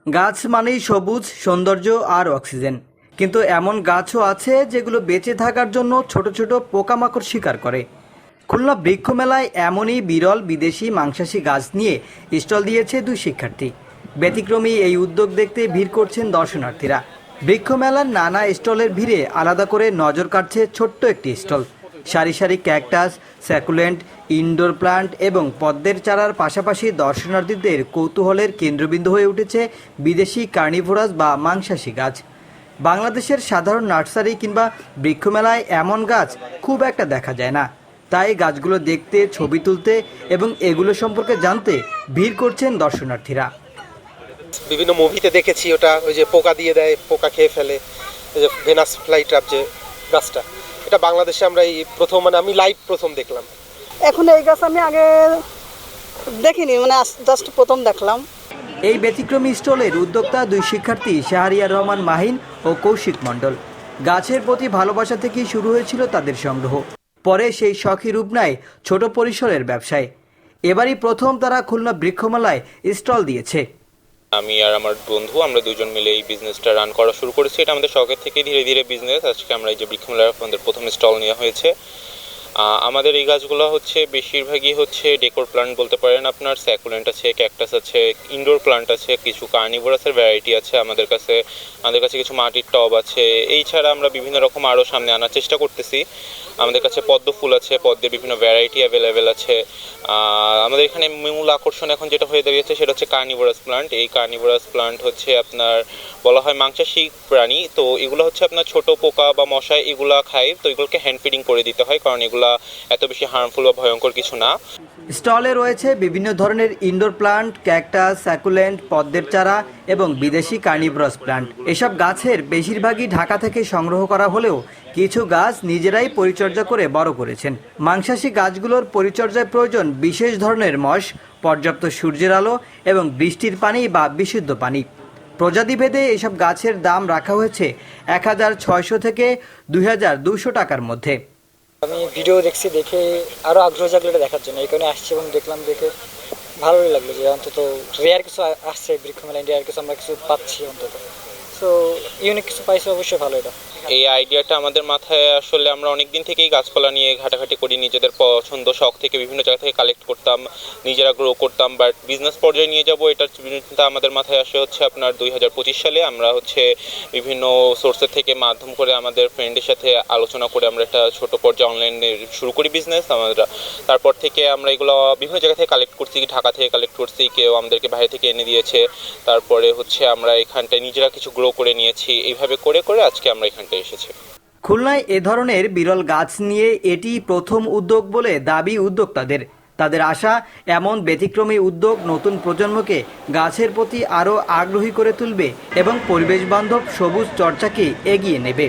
গাছ মানেই সবুজ, সৌন্দর্য আর অক্সিজেন। কিন্তু এমন গাছও আছে যেগুলো বেঁচে থাকার জন্য ছোট ছোট পোকামাকড় শিকার করে। খুলনা বৃক্ষ মেলায় এমনই বিরল বিদেশি মাংসাশী গাছ নিয়ে স্টল দিয়েছে দুই শিক্ষার্থী। ব্যতিক্রমী এই উদ্যোগ দেখতে ভিড় করছেন দর্শনার্থীরা। বৃক্ষ মেলার নানা স্টলের ভিড়ে আলাদা করে নজর কাটছে ছোট্ট একটি স্টল। সারি সারি ক্যাকটাস, স্যাকুলেন্ট, ইনডোর প্লান্ট এবং পদ্মের চারার পাশাপাশি দর্শনার্থীদের কৌতূহলের কেন্দ্রবিন্দু হয়ে উঠেছে বিদেশি কার্নিভোরাস বা মাংসাশী গাছ। বাংলাদেশের সাধারণ নার্সারি কিংবা বৃক্ষমেলায় এমন গাছ খুব একটা দেখা যায় না। তাই গাছগুলো দেখতে, ছবি তুলতে এবং এগুলো সম্পর্কে জানতে ভিড় করছেন দর্শনার্থীরা। বিভিন্ন মুভিতে দেখেছি, ওটা ওই যে পোকা দিয়ে দেয়, পোকা খেয়ে ফেলে, ওই যে ভেনাস ফ্লাইট্রাপ যে গাছটা, এটা বাংলাদেশে আমরা এই প্রথম, মানে আমি লাইভ প্রথম দেখলাম। এখন এই গাছ আমি আগে দেখিনি, মানে জাস্ট প্রথম দেখলাম। এই ব্যতিক্রমী স্টলের উদ্যোক্তা দুই শিক্ষার্থী শাহরিয়ার রহমান মাহিন ও কৌশিক মণ্ডল। গাছের প্রতি ভালোবাসা থেকেই শুরু হয়েছিল তাদের সংগ্রহ। পরে সেই শখই রূপ নেয় ছোট পরিসরের ব্যবসায়। এবারই প্রথম তারা খুলনা বৃক্ষমেলায় স্টল দিয়েছে। আমি আর আমার বন্ধু আমরা দুজন মিলে এই বিজনেসটা রান করা শুরু করেছি। এটা আমাদের শখের থেকে ধীরে ধীরে বিজনেস। আজকে আমরা এই যে বৃক্ষমেলার আমাদের প্রথম স্টল নেওয়া হয়েছে। আমাদের এই গাছগুলো হচ্ছে বেশিরভাগই হচ্ছে ডেকোর প্লান্ট বলতে পারেন। আপনার স্যাকুলেন্ট আছে, ক্যাকটাস আছে, ইনডোর প্লান্ট আছে, কিছু কার্নিভোরাসের ভ্যারাইটি আছে আমাদের কাছে কিছু মাটির টব আছে। এই ছাড়া আমরা বিভিন্ন রকম আরও সামনে আনার চেষ্টা করতেছি। আমাদের কাছে পদ্ম ফুল আছে, পদ্মের বিভিন্ন ভ্যারাইটি অ্যাভেলেবেল আছে। আমাদের এখানে মূল আকর্ষণ এখন যেটা হয়ে দাঁড়িয়েছে সেটা হচ্ছে কার্নিভোরাস প্লান্ট। এই কার্নিভোরাস প্লান্ট হচ্ছে আপনার বলা হয় মাংসাশী প্রাণী। তো এগুলো হচ্ছে আপনার ছোট পোকা বা মশা এগুলা খায়, তো এগুলোকে হ্যান্ড ফিডিং করে দিতে হয়, কারণ এগুলা এত বেশি হার্মফুল বা ভয়ঙ্কর কিছু না। স্টলে রয়েছে বিভিন্ন ধরনের ইনডোর প্লান্ট, ক্যাকটাস, স্যাকুলেন্ট, পদ্মের চারা এবং বিদেশি কার্নিভোরাস প্লান্ট। এসব গাছের বেশিরভাগই ঢাকা থেকে সংগ্রহ করা হলেও কিছু গাছ নিজেরাই পরিচর্যা করে বড় করেছেন। মাংসাশী গাছগুলোর পরিচর্যায় প্রয়োজন বিশেষ ধরনের মশ, পর্যাপ্ত সূর্যের আলো এবং বৃষ্টির পানি বা বিশুদ্ধ পানি। প্রজাতিভেদে এসব গাছের দাম রাখা হয়েছে ১৬০০ থেকে ২২০০ টাকার মধ্যে। আমি ভিডিও দেখছি, দেখে আরও আগ্রহ জাগলো এটা দেখার জন্য, এই কারণে আসছি এবং দেখলাম, দেখে ভালোই লাগলো যে অন্তত রেয়ার কিছু আসছে বৃক্ষমেলায়, রেয়ার কিছু আমরা কিছু পাচ্ছি অন্তত। সো ইউনিক কিছু পাইছি, অবশ্যই ভালো এটা। এই আইডিয়াটা আমাদের মাথায় আসলে আমরা অনেক দিন থেকেই গাছপালা নিয়ে ঘাটাঘাটি করি, নিজেদের পছন্দ শখ থেকে বিভিন্ন জায়গা থেকে কালেক্ট করতাম, নিজেরা গ্রো করতাম। বাট বিজনেস পর্যায়ে নিয়ে যাব এটার চিন্তা আমাদের মাথায় আসে হচ্ছে আপনার ২০২৫ সালে। আমরা হচ্ছে বিভিন্ন সোর্সের থেকে মাধ্যম করে আমাদের ফ্রেন্ডের সাথে আলোচনা করে আমরা একটা ছোট পর্যায়ে অনলাইনে শুরু করি বিজনেস। আমরা তারপর থেকে আমরা এগুলো বিভিন্ন জায়গা থেকে কালেক্ট করছি, ঢাকা থেকে কালেক্ট করছি, কেউ আমাদেরকে বাইরে থেকে এনে দিয়েছে। তারপরে হচ্ছে আমরা এখানটায় নিজেরা কিছু গ্রো করে নিয়েছি। এইভাবে করে করে আজকে আমরা এখানটায় এসেছি। খুলনায় এ ধরনের বিরল গাছ নিয়ে এটি প্রথম উদ্যোগ বলে দাবি উদ্যোক্তাদের। তাদের আশা, এমন ব্যতিক্রমী উদ্যোগ নতুন প্রজন্মকে গাছের প্রতি আরও আগ্রহী করে তুলবে এবং পরিবেশ বান্ধব সবুজ চর্চাকে এগিয়ে নেবে।